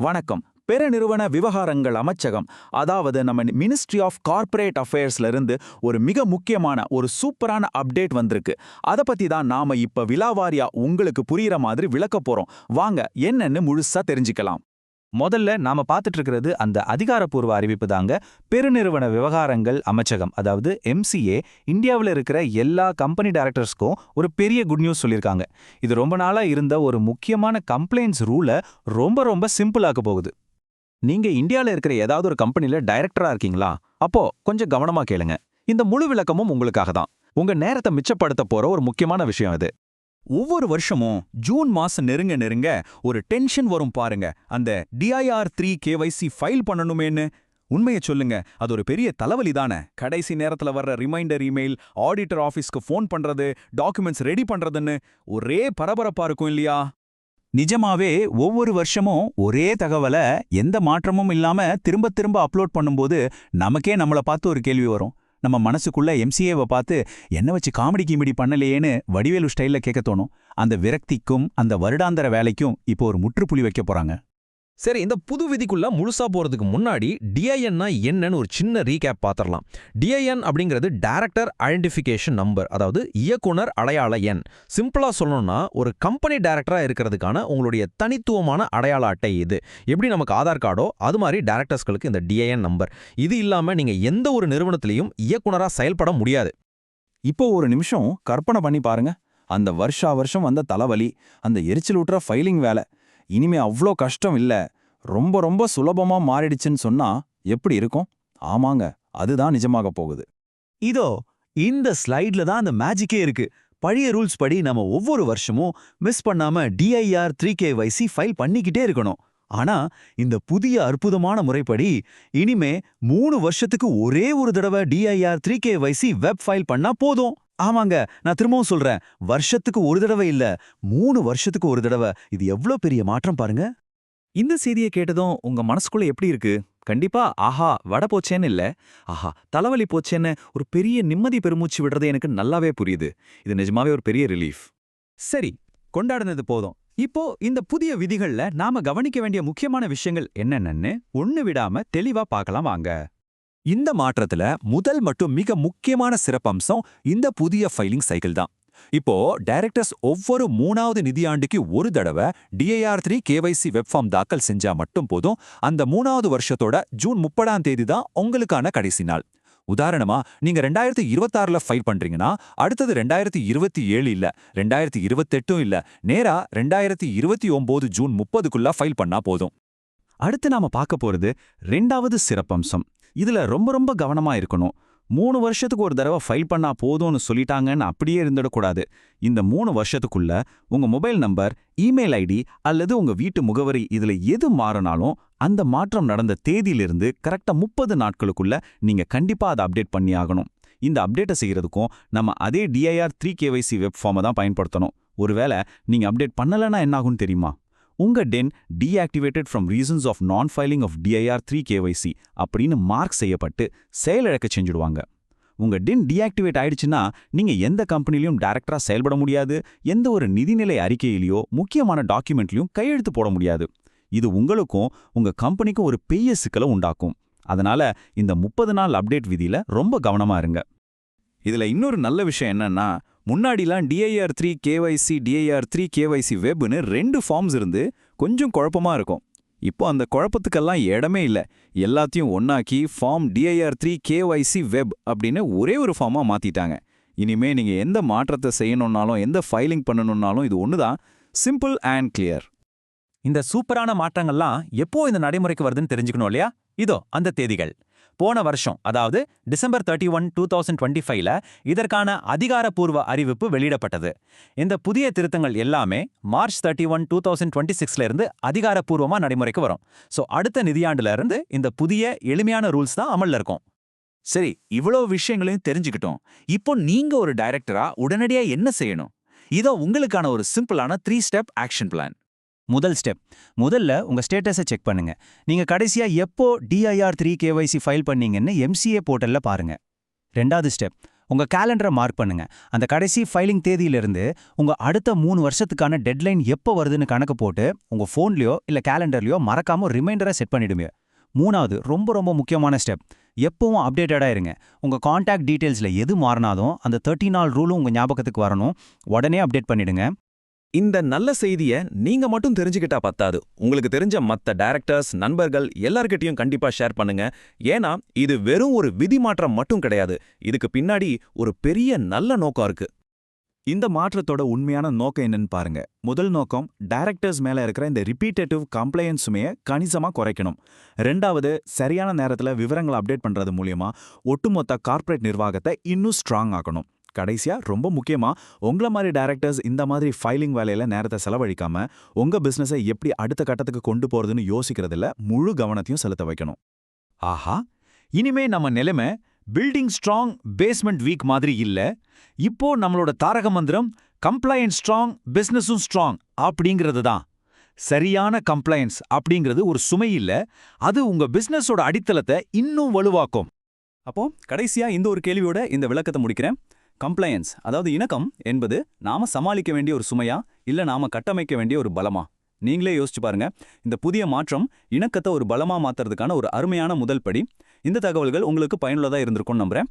வணக்கம். பெருநிறுவன விவகாரங்கள் அமைச்சகம், அதாவது நம்ம மினிஸ்ட்ரி ஆஃப் கார்ப்பரேட் அஃபேர்ஸ்ல இருந்து ஒரு மிக முக்கியமான ஒரு சூப்பரான அப்டேட் வந்திருக்கு. அதை பத்தி தான் நாம இப்ப விலாவாரியா உங்களுக்கு புரியுற மாதிரி விளக்க போறோம். வாங்க என்னன்னு முழுசா தெரிஞ்சுக்கலாம். முதல்ல நாம பார்த்துட்டு இருக்கிறது அந்த அதிகாரப்பூர்வ அறிவிப்பு தாங்க. பெருநிறுவன விவகாரங்கள் அமைச்சகம், அதாவது MCA, இந்தியாவில் இருக்கிற எல்லா கம்பெனி டைரக்டர்ஸ்க்கும் ஒரு பெரிய குட் நியூஸ் சொல்லியிருக்காங்க. இது ரொம்ப நாளா இருந்த ஒரு முக்கியமான கம்ப்ளைண்ட்ஸ் ரூலை ரொம்ப ரொம்ப சிம்பிளாக்க போகுது. நீங்க இந்தியாவில் இருக்கிற ஏதாவது ஒரு கம்பெனில டைரக்டரா இருக்கீங்களா? அப்போ கொஞ்சம் கவனமா கேளுங்க. இந்த முழு விளக்கமும் உங்களுக்காக தான். உங்க நேரத்தை மிச்சப்படுத்த போற ஒரு முக்கியமான விஷயம் இது. ஒவ்வொரு வருஷமும் ஜூன் மாசம் நெருங்க ஒரு டென்ஷன் வரும் பாருங்க. அந்த DIR3 KYC ஃபைல் பண்ணணுமேன்னு. உண்மையை சொல்லுங்க, அது ஒரு பெரிய தலைவலி தானே. கடைசி நேரத்துல வர்ற ரிமைண்டர் இமெயில், ஆடிட்டர் ஆஃபீஸ்க்கு ஃபோன் பண்றது, டாக்குமெண்ட்ஸ் ரெடி பண்றதுன்னு ஒரே பரபரப்பா இருக்கும் இல்லையா? நிஜமாவே ஒவ்வொரு வருஷமும் ஒரே தகவலை எந்த மாற்றமும் இல்லாம திரும்ப திரும்ப அப்லோட் பண்ணும்போது நமக்கே நம்மளை பார்த்து ஒரு கேள்வி வரும். நம்ம மனசுக்குள்ள MCAவை பார்த்து என்ன வச்சு காமெடி கீமெடி பண்ணலையேன்னு வடிவேலு ஸ்டைல்ல கேட்க தோணும். அந்த விரக்திக்கும் அந்த வருடாந்திர வேலைக்கும் இப்போ ஒரு முற்றுப்புள்ளி வைக்க போறாங்க. சரி, இந்த புது விதிக்குள்ள முழுசா போறதுக்கு முன்னாடி டிஐஎன்னா என்னன்னு ஒரு சின்ன ரீகேப் பார்த்துடலாம். டிஐஎன் அப்படிங்கிறது டைரக்டர் ஐடென்டிஃபிகேஷன் நம்பர், அதாவது இயக்குனர் அடையாள எண். சிம்பிளா சொல்லணும்னா ஒரு கம்பெனி டைரக்டரா இருக்கிறதுக்கான உங்களுடைய தனித்துவமான அடையாள அட்டை இது. எப்படி நமக்கு ஆதார் கார்டோ அது மாதிரி டைரக்டர்ஸ்களுக்கு இந்த டிஐஎன் நம்பர். இது இல்லாம நீங்க எந்த ஒரு நிறுவனத்திலையும் இயக்குனரா செயல்பட முடியாது. இப்போ ஒரு நிமிஷம் கற்பனை பண்ணி பாருங்க. அந்த வருஷம் வந்த தலைவலி, அந்த எரிச்சல் ஊட்டுற ஃபைலிங் வேலை இனிமே அவ்வளோ கஷ்டம் இல்ல, ரொம்ப ரொம்ப சுலபமா மாறிடுச்சுன்னு சொன்னா எப்படி இருக்கும்? ஆமாங்க, அதுதான் நிஜமாக போகுது. இதோ இந்த ஸ்லைட்ல தான் அந்த மேஜிக்கே இருக்கு. பழைய ரூல்ஸ் படி நம்ம ஒவ்வொரு வருஷமும் மிஸ் பண்ணாம DIR3 KYC ஃபைல் பண்ணிக்கிட்டே இருக்கணும். ஆனா இந்த புதிய அற்புதமான முறைப்படி இனிமே 3 வருஷத்துக்கு ஒரே ஒரு தடவை DIR3 KYC வெப் ஃபைல் பண்ணா போதும். ஆமாங்க, நான் திரும்பவும் சொல்றேன், வருஷத்துக்கு ஒரு தடவை இல்ல, 3 வருஷத்துக்கு ஒரு தடவை. இது எவ்வளோ பெரிய மாற்றம் பாருங்க. இந்த செய்தியை கேட்டதும் உங்க மனசுக்குள்ள எப்படி இருக்கு? கண்டிப்பா ஆஹா வட போச்சேன்னு இல்ல, ஆஹா தலைவலி போச்சேன்னு ஒரு பெரிய நிம்மதி பெருமூச்சு விடுறது எனக்கு நல்லாவே புரியுது. இது நிஜமாவே ஒரு பெரிய ரிலீஃப். சரி, கொண்டாடுனது போதும். இப்போ இந்த புதிய விதிகள்ல நாம கவனிக்க வேண்டிய முக்கியமான விஷயங்கள் என்னென்னு ஒண்ணு விடாம தெளிவா பார்க்கலாம் வாங்க. இந்த மாற்றத்துல முதல் மற்றும் மிக முக்கியமான சிறப்பம்சம் இந்த புதிய ஃபைலிங் சைக்கிள் தான். இப்போ டைரக்டர்ஸ் ஒவ்வொரு 3வது நிதியாண்டுக்கு ஒரு தடவை DIR3 KYC வெப் ஃபார்ம் தாக்கல் செஞ்சா மட்டும் போதும். அந்த 3வது வருஷத்தோட ஜூன் 30ஆம் தேதி தான் உங்களுக்கான கடைசி நாள். உதாரணமா நீங்க 2026ல ஃபைல் பண்றீங்கன்னா அடுத்தது 2027 இல்ல, 2028 இல்ல, நேரா 2029 ஜூன் 30க்குள்ள ஃபைல் பண்ணா போதும். அடுத்து நாம பார்க்க போறது 2வது சிறப்பம்சம். இதுல ரொம்ப ரொம்ப கவனமா இருக்கணும். 3 வருஷத்துக்கு ஒரு தடவை ஃபைல் பண்ணா போதும்னு சொல்லிட்டாங்கன்னு அப்படியே இருந்துடக்கூடாது. இந்த 3 வருஷத்துக்குள்ள உங்க மொபைல் நம்பர், இமெயில் ஐடி அல்லது உங்க வீட்டு முகவரி இதுல எது மாறினாலும் அந்த மாற்றம் நடந்த தேதியிலிருந்து கரெக்டா 30 நாட்களுக்குள்ள நீங்க கண்டிப்பா அதை அப்டேட் பண்ணி ஆகணும். இந்த அப்டேட்டை செய்யறதுக்கும் நம்ம அதே DIR3 KYC வெப் ஃபார்மை தான் பயன்படுத்தணும். ஒருவேளை நீங்க அப்டேட் பண்ணலன்னா என்னாகும் தெரியுமா? உங்க DIN deactivated from reasons of non filing of DIR3 KYC அப்படின்னு மார்க் செய்யப்பட்டு செயலிழக்க செஞ்சுடுவாங்க. உங்க டென் டீஆக்டிவேட் ஆயிடுச்சுன்னா நீங்க எந்த கம்பெனிலையும் டைரக்டரா செயல்பட முடியாது, எந்த ஒரு நிதிநிலை அறிக்கையிலையோ முக்கியமான டாக்குமெண்ட்லையும் கையெழுத்து போட முடியாது. இது உங்களுக்கும் உங்க கம்பெனிக்கும் ஒரு பெரிய சிக்கலை உண்டாக்கும். அதனால இந்த 30 நாள் அப்டேட் விதியில ரொம்ப கவனமா இருங்க. இதுல இன்னொரு நல்ல விஷயம் என்னன்னா, முன்னாடிலாம் DIR3 KYC DIR3 KYC வெப்னு 2 forms இருந்து கொஞ்சம் குழப்பமா இருக்கும். இப்போ அந்த குழப்பத்துக்கெல்லாம் இடமே இல்லை. எல்லாத்தையும் ஒன்னாக்கி ஃபார்ம் DIR3 KYC வெப் அப்படின்னு ஒரே ஒரு ஃபார்மா மாத்திட்டாங்க. இனிமே நீங்க எந்த மாற்றத்தை செய்யணும்னாலும் எந்த ஃபைலிங் பண்ணணும்னாலும் இது ஒண்ணுதான், சிம்பிள் அண்ட் கிளியர். இந்த சூப்பரான மாற்றங்கள்லாம் எப்போ இந்த நடைமுறைக்கு வருதுன்னு தெரிஞ்சுக்கணும் இல்லையா? இதோ அந்த தேதிகள். போன வருஷம், அதாவது டிசம்பர் 31, 2025ல இதற்கான அதிகாரப்பூர்வ அறிவிப்பு வெளியிடப்பட்டது. இந்த புதிய திருத்தங்கள் எல்லாமே மார்ச் 31, 2026ல இருந்து அதிகாரப்பூர்வமா நடைமுறைக்கு வரும். சோ அடுத்த நிதியாண்டுல இருந்து இந்த புதிய எளிமையான ரூல்ஸ் தான் அமல்ல இருக்கும். சரி, இவ்வளோ விஷயங்களையும் தெரிஞ்சுக்கிட்டோம். இப்போ நீங்க ஒரு டைரக்டரா உடனடியா என்ன செய்யணும்? இதோ உங்களுக்கான ஒரு சிம்பிளான 3 ஸ்டெப் ஆக்ஷன் பிளான். முதல் ஸ்டெப், முதல்ல உங்க ஸ்டேட்டஸை செக் பண்ணுங்க. நீங்க கடைசியா எப்போ DIR3 KYC ஃபைல் பண்ணீங்கன்னு MCA போர்ட்டல்ல பாருங்க. 2வது ஸ்டெப், உங்க கேலண்டரை மார்க் பண்ணுங்க. அந்த கடைசி ஃபைலிங் தேதியிலிருந்து உங்க அடுத்த 3 வருஷத்துக்கான டெட்லைன் எப்போ வருதுன்னு கணக்கு போட்டு உங்க ஃபோன்லயோ இல்ல கேலண்டர்லயோ மறக்காம ரிமைண்டரை செட் பண்ணிடுங்க. 3வது ரொம்ப ரொம்ப முக்கியமான ஸ்டெப், எப்பவும் அப்டேட்டடா இருங்க. உங்க கான்டாக்ட் டீடைல்ஸ்ல எது மாறினாலும் அந்த 30 நாள் ரூலும் உங்க ஞாபகத்துக்கு வரணும். உடனே அப்டேட் பண்ணிடுங்க. இந்த நல்ல செய்தியை நீங்க மட்டும் தெரிஞ்சுக்கிட்டா பத்தாது. உங்களுக்கு தெரிஞ்ச மத்த டைரக்டர்ஸ், நண்பர்கள் எல்லார்கிட்டயும் கண்டிப்பா ஷேர் பண்ணுங்க. ஏன்னா இது வெறும் ஒரு விதி மாற்றம் மட்டும் கிடையாது. இதுக்கு பின்னாடி ஒரு பெரிய நல்ல நோக்கம் இருக்கு. இந்த மாற்றத்தோட உண்மையான நோக்கம் என்னன்னு பாருங்க. முதல் நோக்கம், டைரக்டர்ஸ் மேல இருக்கிற இந்த ரிப்பீட்டேட்டிவ் கம்ப்ளையன்ஸ் சுமையை கணிசமா குறைக்கணும். 2வது, சரியான நேரத்துல விவரங்களை அப்டேட் பண்றது மூலியமா ஒட்டுமொத்த கார்ப்பரேட் நிர்வாகத்தை இன்னும் ஸ்ட்ராங் ஆக்கணும். கடைசியா ரொம்ப முக்கியமா, உங்கள மாதிரி டைரக்டர்ஸ் இந்த மாதிரி ஃபைலிங் வேலையில நேரத்தை செலவழிக்காம உங்க பிசினஸை எப்படி அடுத்த கட்டத்துக்கு கொண்டு போறதுன்னு யோசிக்கிறதுல முழு கவனத்தையும் செலுத்த வைக்கணும். ஆஹா, இனிமே நம்ம நிலைமை பில்டிங் ஸ்ட்ராங் பேஸ்மெண்ட் வீக் மாதிரி இல்ல. இப்போ நம்மளோட தாரக மந்திரம் கம்ப்ளையன்ஸ் ஸ்ட்ராங் பிசினஸும் ஸ்ட்ராங் அப்படிங்கிறது தான். சரியான கம்ப்ளையன்ஸ் அப்படிங்கிறது ஒரு சுமை இல்ல, அது உங்க பிசினஸோட அடித்தளத்தை இன்னும் வலுவாக்கும். அப்போ கடைசியா இந்த ஒரு கேள்வியோட இந்த விளக்கத்தை முடிக்கிறேன். கம்ப்ளையன்ஸ், அதாவது இணக்கம் என்பது நாம சமாளிக்க வேண்டிய ஒரு சுமையா இல்ல நாம கட்டமைக்க வேண்டிய ஒரு பலமா? நீங்களே யோசிச்சு பாருங்க. இந்த புதிய மாற்றம் இணக்கத்தை ஒரு பலமா மாத்துறதுக்கான ஒரு அருமையான முதல் படி. இந்த தகவல்கள் உங்களுக்கு பயனுள்ளதா இருந்திருக்கும்னு நம்புறேன்.